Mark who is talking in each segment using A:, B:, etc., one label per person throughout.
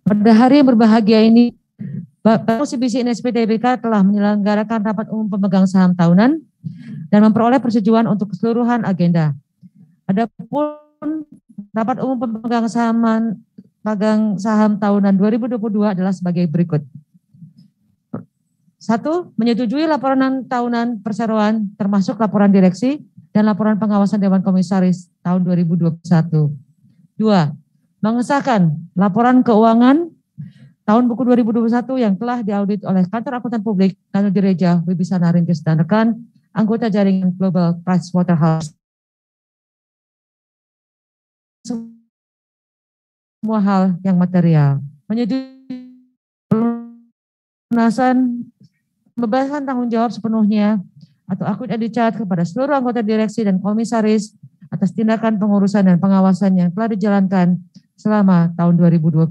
A: Pada hari yang berbahagia ini, OCBC NSP Tbk telah menyelenggarakan rapat umum pemegang saham tahunan dan memperoleh persetujuan untuk keseluruhan agenda. Adapun rapat umum pemegang saham tahunan 2022 adalah sebagai berikut. 1. Menyetujui laporan tahunan perseroan termasuk laporan direksi dan laporan pengawasan Dewan Komisaris tahun 2021. 2. Mengesahkan laporan keuangan tahun buku 2021 yang telah diaudit oleh Kantor Akuntan Publik Kanu Direja Wibisana Ringkes dan rekan anggota jaringan Global Pricewaterhouse. Semua hal yang material. Menyetujui pelunasan pembebasan tanggung jawab sepenuhnya atau akut edicat kepada seluruh anggota direksi dan komisaris atas tindakan pengurusan dan pengawasan yang telah dijalankan selama tahun 2021.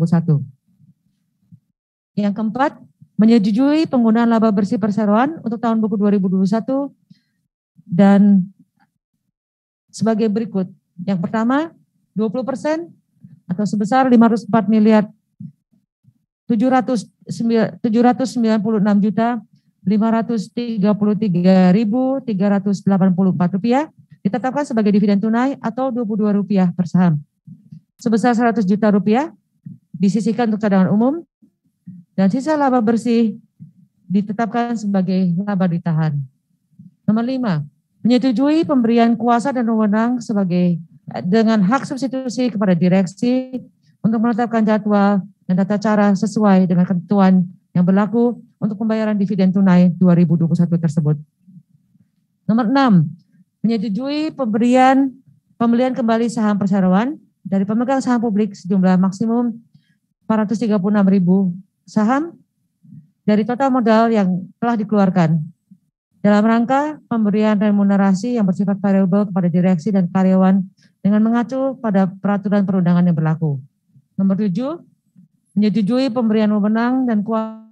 A: Yang keempat, menyetujui penggunaan laba bersih perseroan untuk tahun buku 2021 dan sebagai berikut. Yang pertama, 20% atau sebesar 504 miliar 796 juta 533.384 rupiah ditetapkan sebagai dividen tunai atau Rp22 per saham. Sebesar 100 juta rupiah disisihkan untuk cadangan umum dan sisa laba bersih ditetapkan sebagai laba ditahan. Nomor 5, menyetujui pemberian kuasa dan wewenang dengan hak substitusi kepada direksi untuk menetapkan jadwal dan tata cara sesuai dengan ketentuan yang berlaku untuk pembayaran dividen tunai 2021 tersebut. Nomor 6, menyetujui pembelian kembali saham perseroan dari pemegang saham publik sejumlah maksimum 436.000 saham dari total modal yang telah dikeluarkan dalam rangka pemberian remunerasi yang bersifat variabel kepada direksi dan karyawan dengan mengacu pada peraturan perundangan yang berlaku. Nomor 7, menyetujui pemberian wewenang dan kuasa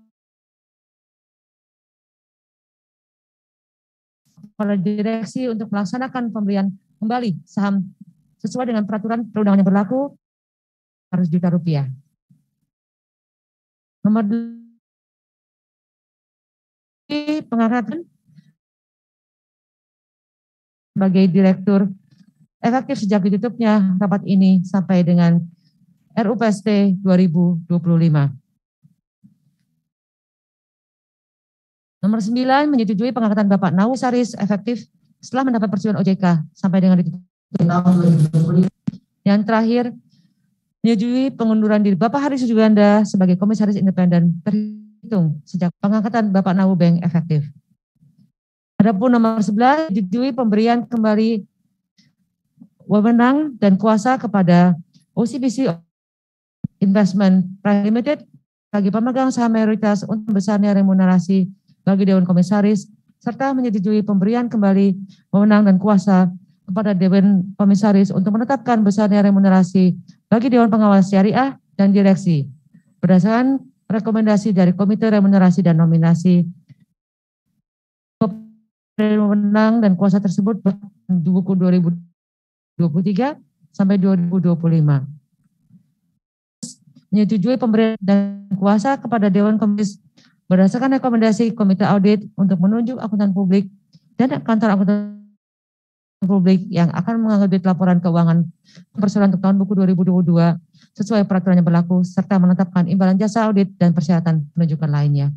A: kepada direksi untuk melaksanakan pemberian kembali saham sesuai dengan peraturan perundangan yang berlaku 100 juta rupiah. Nomor 2, pengangkatan sebagai direktur efektif sejak ditutupnya rapat ini sampai dengan RUPST 2025. Nomor 9, menyetujui pengangkatan Bapak Nawu Saris efektif setelah mendapat persetujuan OJK sampai dengan ditutup tahun 2025. Yang terakhir, menyetujui pengunduran diri Bapak Haris Sujuganda sebagai Komisaris Independen terhitung sejak pengangkatan Bapak Nawu Bank efektif. Adapun nomor 11, menyetujui pemberian kembali wewenang dan kuasa kepada OCBC Investment Private Limited bagi pemegang saham mayoritas untuk besarnya remunerasi bagi Dewan Komisaris, serta menyetujui pemberian kembali wewenang dan kuasa kepada Dewan Komisaris untuk menetapkan besarnya remunerasi bagi Dewan Pengawas Syariah dan Direksi berdasarkan rekomendasi dari Komite Remunerasi dan Nominasi. Wewenang dan kuasa tersebut di buku 2023 sampai 2025. Menyetujui pemberian dan kuasa kepada Dewan Komisaris berdasarkan rekomendasi Komite Audit untuk menunjuk akuntan publik dan kantor akuntan publik yang akan mengaudit laporan keuangan perseroan untuk tahun buku 2022 sesuai peraturan yang berlaku serta menetapkan imbalan jasa audit dan persyaratan penunjukan lainnya.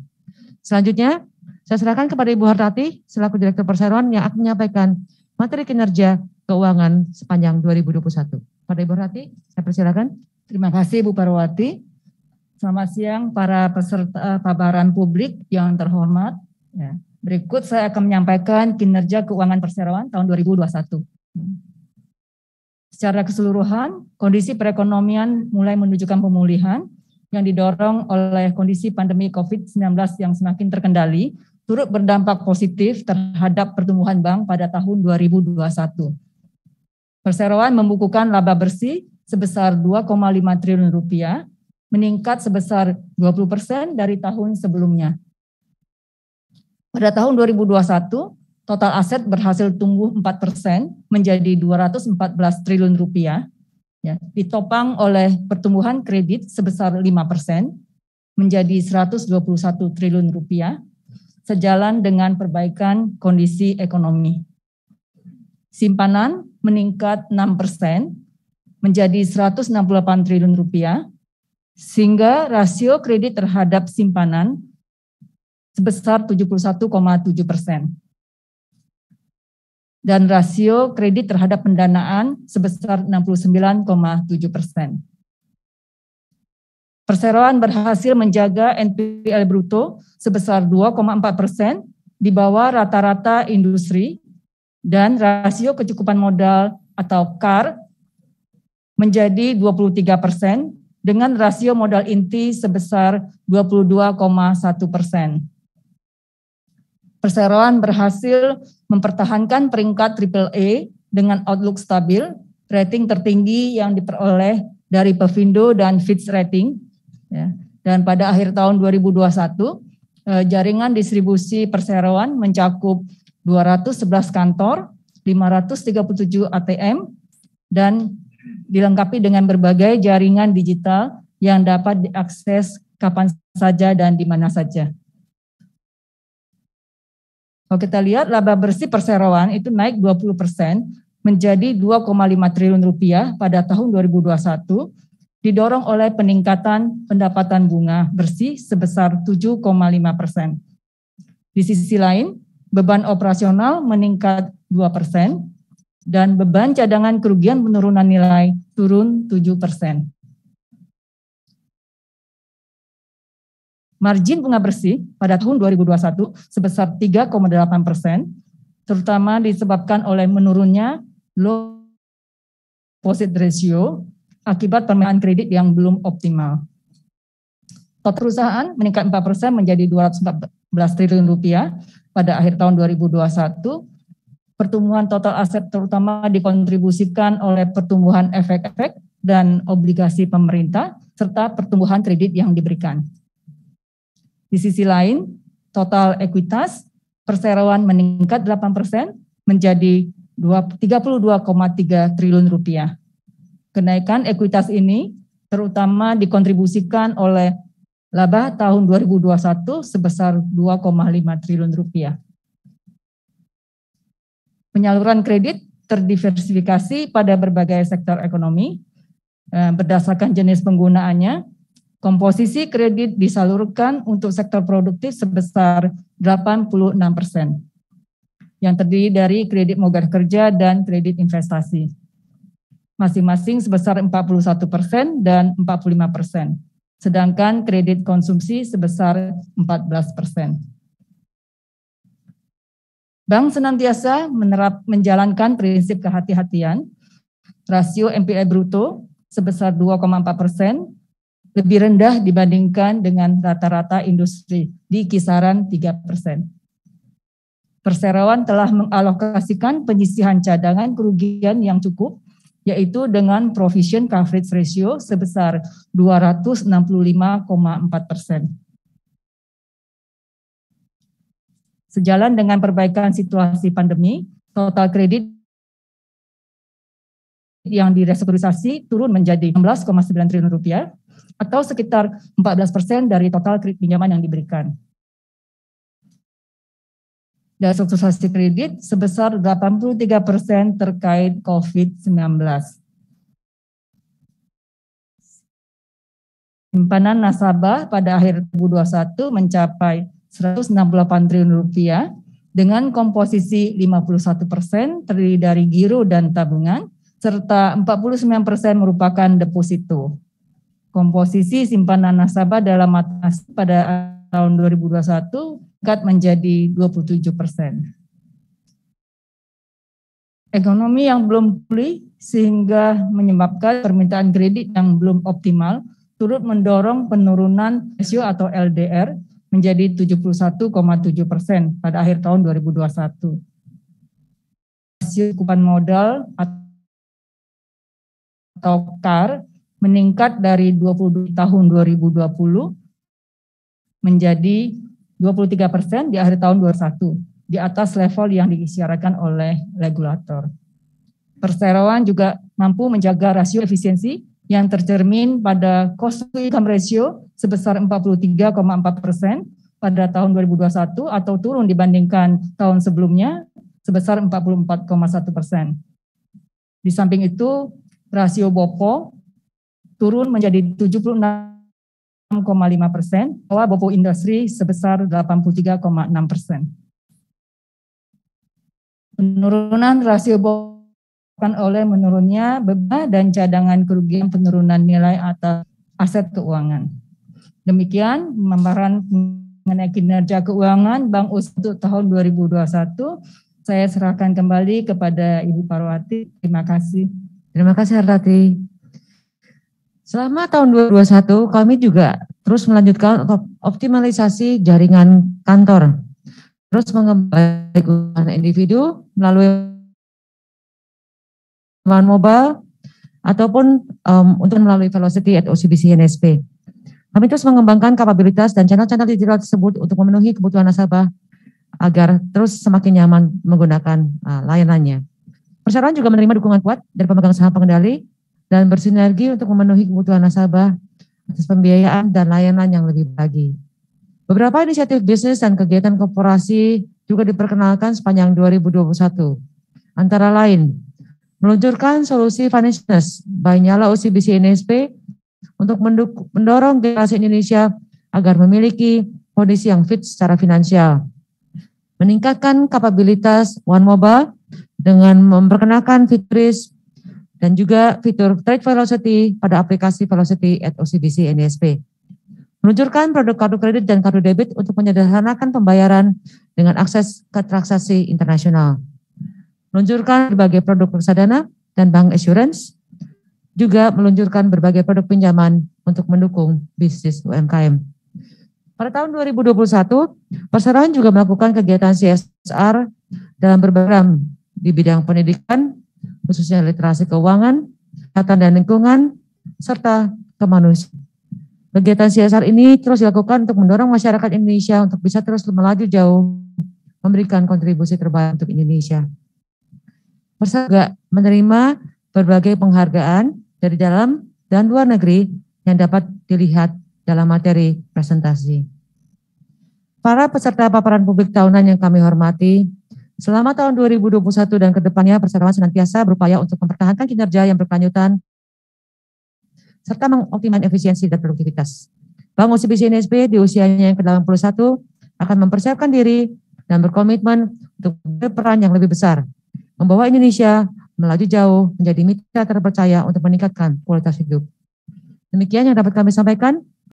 A: Selanjutnya, saya serahkan kepada Ibu Hartati selaku Direktur Perseroan yang akan menyampaikan materi kinerja keuangan sepanjang 2021. Pada Ibu Hartati, saya persilakan.
B: Terima kasih Bu Parwati. Selamat siang para peserta paparan publik yang terhormat. Ya. Berikut saya akan menyampaikan kinerja keuangan perseroan tahun 2021. Secara keseluruhan, kondisi perekonomian mulai menunjukkan pemulihan yang didorong oleh kondisi pandemi COVID-19 yang semakin terkendali, turut berdampak positif terhadap pertumbuhan bank pada tahun 2021. Perseroan membukukan laba bersih sebesar 2,5 triliun rupiah, meningkat sebesar 20% dari tahun sebelumnya. Pada tahun 2021, total aset berhasil tumbuh 4% menjadi 214 triliun rupiah, ya, ditopang oleh pertumbuhan kredit sebesar 5% menjadi 121 triliun rupiah, sejalan dengan perbaikan kondisi ekonomi. Simpanan meningkat 6% menjadi 168 triliun rupiah, sehingga rasio kredit terhadap simpanan sebesar 71,7%. Dan rasio kredit terhadap pendanaan sebesar 69,7%. Perseroan berhasil menjaga NPL bruto sebesar 2,4% di bawah rata-rata industri dan rasio kecukupan modal atau CAR menjadi 23% dengan rasio modal inti sebesar 22,1%. Perseroan berhasil mempertahankan peringkat AAA dengan outlook stabil, rating tertinggi yang diperoleh dari Pevindo dan Fitch Rating. Ya. Dan pada akhir tahun 2021, jaringan distribusi perseroan mencakup 211 kantor, 537 ATM, dan dilengkapi dengan berbagai jaringan digital yang dapat diakses kapan saja dan di mana saja. Kalau kita lihat laba bersih perseroan itu naik 20% menjadi 2,5 triliun rupiah pada tahun 2021, didorong oleh peningkatan pendapatan bunga bersih sebesar 7,5%. Di sisi lain, beban operasional meningkat 2% dan beban cadangan kerugian penurunan nilai turun 7%. Margin bunga bersih pada tahun 2021 sebesar 3,8%, terutama disebabkan oleh menurunnya low deposit ratio akibat permintaan kredit yang belum optimal. Total perusahaan meningkat 4% menjadi 214 triliun rupiah pada akhir tahun 2021. Pertumbuhan total aset terutama dikontribusikan oleh pertumbuhan efek-efek dan obligasi pemerintah serta pertumbuhan kredit yang diberikan. Di sisi lain, total ekuitas perseroan meningkat 8% menjadi 32,3 triliun rupiah. Kenaikan ekuitas ini terutama dikontribusikan oleh laba tahun 2021 sebesar 2,5 triliun rupiah. Penyaluran kredit terdiversifikasi pada berbagai sektor ekonomi berdasarkan jenis penggunaannya. Komposisi kredit disalurkan untuk sektor produktif sebesar 86%, yang terdiri dari kredit mogah kerja dan kredit investasi. Masing-masing sebesar 41% dan 45%, sedangkan kredit konsumsi sebesar 14%. Bank senantiasa menjalankan prinsip kehati-hatian. Rasio NPL bruto sebesar 2,4%, lebih rendah dibandingkan dengan rata-rata industri di kisaran 3%. Perseroan telah mengalokasikan penyisihan cadangan kerugian yang cukup, yaitu dengan provision coverage ratio sebesar 265,4%. Sejalan dengan perbaikan situasi pandemi, total kredit yang direstrukturisasi turun menjadi 16,9 triliun rupiah, atau sekitar 14% dari total kredit pinjaman yang diberikan. Dan restrukturisasi kredit sebesar 83% terkait COVID-19. Simpanan nasabah pada akhir 2021 mencapai 168 triliun rupiah dengan komposisi 51% terdiri dari giro dan tabungan, serta 49% merupakan deposito. Komposisi simpanan nasabah dalam mata asing pada tahun 2021 meningkat menjadi 27%. Ekonomi yang belum pulih sehingga menyebabkan permintaan kredit yang belum optimal turut mendorong penurunan rasio atau LDR menjadi 71,7% pada akhir tahun 2021. Rasio kecukupan modal atau CAR meningkat dari 22 tahun 2020 menjadi 23% di akhir tahun 2021, di atas level yang disyaratkan oleh regulator. Perseroan juga mampu menjaga rasio efisiensi yang tercermin pada cost to income ratio sebesar 43,4% pada tahun 2021 atau turun dibandingkan tahun sebelumnya sebesar 44,1%. Di samping itu, rasio BOPO turun menjadi 76,5%, bahwa BOPO industri sebesar 83,6%. Penurunan rasio BOPO oleh menurunnya beban dan cadangan kerugian penurunan nilai atas aset keuangan. Demikian pemaparan mengenai kinerja keuangan Bank USI untuk tahun 2021. Saya serahkan kembali kepada Ibu Parwati. Terima kasih.
A: Terima kasih Hartati. Selama tahun 2021 kami juga terus melanjutkan optimalisasi jaringan kantor. Terus mengembangkan individu melalui mobile ataupun untuk melalui Velocity at OCBC NSP. Kami terus mengembangkan kapabilitas dan channel-channel digital tersebut untuk memenuhi kebutuhan nasabah agar terus semakin nyaman menggunakan layanannya. Perseroan juga menerima dukungan kuat dari pemegang saham pengendali dan bersinergi untuk memenuhi kebutuhan nasabah atas pembiayaan dan layanan yang lebih baik. Beberapa inisiatif bisnis dan kegiatan korporasi juga diperkenalkan sepanjang 2021. Antara lain, meluncurkan solusi finance by Nyala OCBC NSP untuk mendorong generasi Indonesia agar memiliki kondisi yang fit secara finansial. Meningkatkan kapabilitas One Mobile dengan memperkenalkan fitur dan juga fitur Trade Velocity pada aplikasi Velocity at OCBC NSP. Meluncurkan produk kartu kredit dan kartu debit untuk menyederhanakan pembayaran dengan akses ke transaksi internasional. Meluncurkan berbagai produk reksadana dan bank assurance, juga meluncurkan berbagai produk pinjaman untuk mendukung bisnis UMKM. Pada tahun 2021, Perseroan juga melakukan kegiatan CSR dalam berbagai di bidang pendidikan, khususnya literasi keuangan, kesehatan dan lingkungan, serta kemanusiaan. Kegiatan CSR ini terus dilakukan untuk mendorong masyarakat Indonesia untuk bisa terus melaju jauh, memberikan kontribusi terbaik untuk Indonesia. Perseroan juga menerima berbagai penghargaan dari dalam dan luar negeri yang dapat dilihat dalam materi presentasi. Para peserta paparan publik tahunan yang kami hormati, selama tahun 2021 dan kedepannya Perseroan senantiasa berupaya untuk mempertahankan kinerja yang berkelanjutan serta mengoptimalkan efisiensi dan produktivitas. Bank OCBC NSP di usianya yang ke-81 akan mempersiapkan diri dan berkomitmen untuk berperan yang lebih besar, membawa Indonesia melaju jauh menjadi mitra terpercaya untuk meningkatkan kualitas hidup. Demikian yang dapat kami sampaikan.